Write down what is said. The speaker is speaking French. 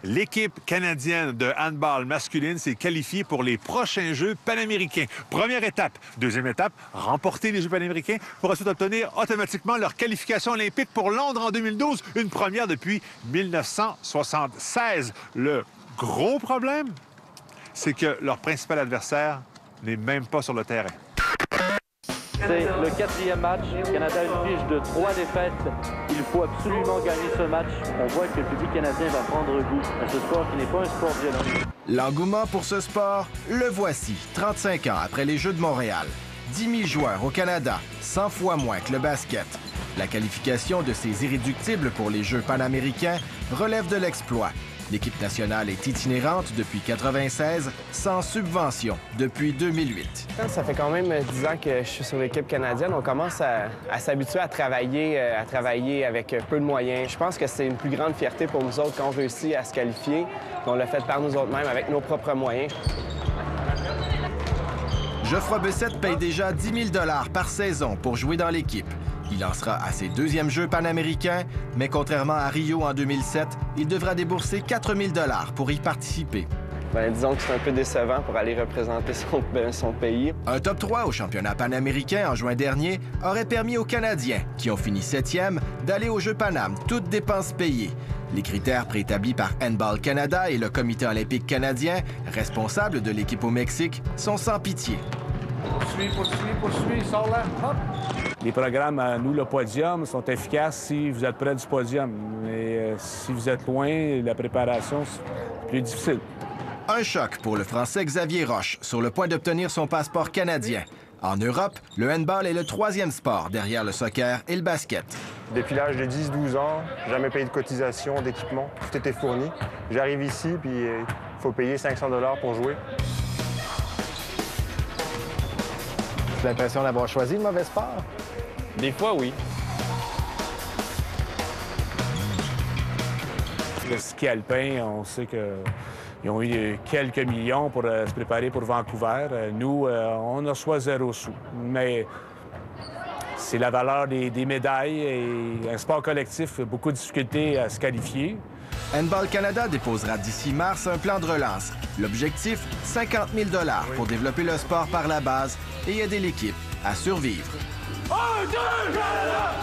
L'équipe canadienne de handball masculine s'est qualifiée pour les prochains Jeux panaméricains. Première étape. Deuxième étape, remporter les Jeux panaméricains pour ensuite obtenir automatiquement leur qualification olympique pour Londres en 2012, une première depuis 1976. Le gros problème, c'est que leur principal adversaire n'est même pas sur le terrain. C'est le 4e match. Le Canada a une fiche de 3 défaites. Il faut absolument gagner ce match. On voit que le public canadien va prendre goût à ce sport qui n'est pas un sport violent. L'engouement pour ce sport, le voici, 35 ans après les Jeux de Montréal. 10 000 joueurs au Canada, 100 fois moins que le basket. La qualification de ces irréductibles pour les Jeux panaméricains relève de l'exploit. L'équipe nationale est itinérante depuis 1996, sans subvention depuis 2008. Ça fait quand même 10 ans que je suis sur l'équipe canadienne. On commence à s'habituer à travailler avec peu de moyens. Je pense que c'est une plus grande fierté pour nous autres quand on réussit à se qualifier. On l'a fait par nous autres mêmes, avec nos propres moyens. Geoffroy Bessette paye déjà 10 000 $ par saison pour jouer dans l'équipe. Il en sera à ses deuxièmes Jeux panaméricains, mais contrairement à Rio en 2007, il devra débourser 4 000 $ pour y participer. Disons que c'est un peu décevant pour aller représenter son pays. Un top 3 au championnat panaméricain en juin dernier aurait permis aux Canadiens, qui ont fini 7e, d'aller aux Jeux Panam, toutes dépenses payées. Les critères préétablis par Handball Canada et le Comité olympique canadien, responsable de l'équipe au Mexique, sont sans pitié. Poursuis, sors là, hop! Les programmes, nous, le podium, sont efficaces si vous êtes près du podium. Mais si vous êtes loin, la préparation, c'est plus difficile. Un choc pour le Français Xavier Roche, sur le point d'obtenir son passeport canadien. En Europe, le handball est le 3e sport derrière le soccer et le basket. Depuis l'âge de 10-12 ans, jamais payé de cotisation, d'équipement, tout était fourni. J'arrive ici, puis il faut payer 500 $ pour jouer. J'ai l'impression d'avoir choisi le mauvais sport. Des fois, oui. Le ski alpin, on sait qu'ils ont eu quelques millions pour se préparer pour Vancouver. Nous, on a soit 0 sous. Mais c'est la valeur des médailles et un sport collectif, beaucoup de difficultés à se qualifier. Handball Canada déposera d'ici mars un plan de relance. L'objectif, 50 000 $ pour développer le sport par la base et aider l'équipe à survivre. 1, 2, Canada!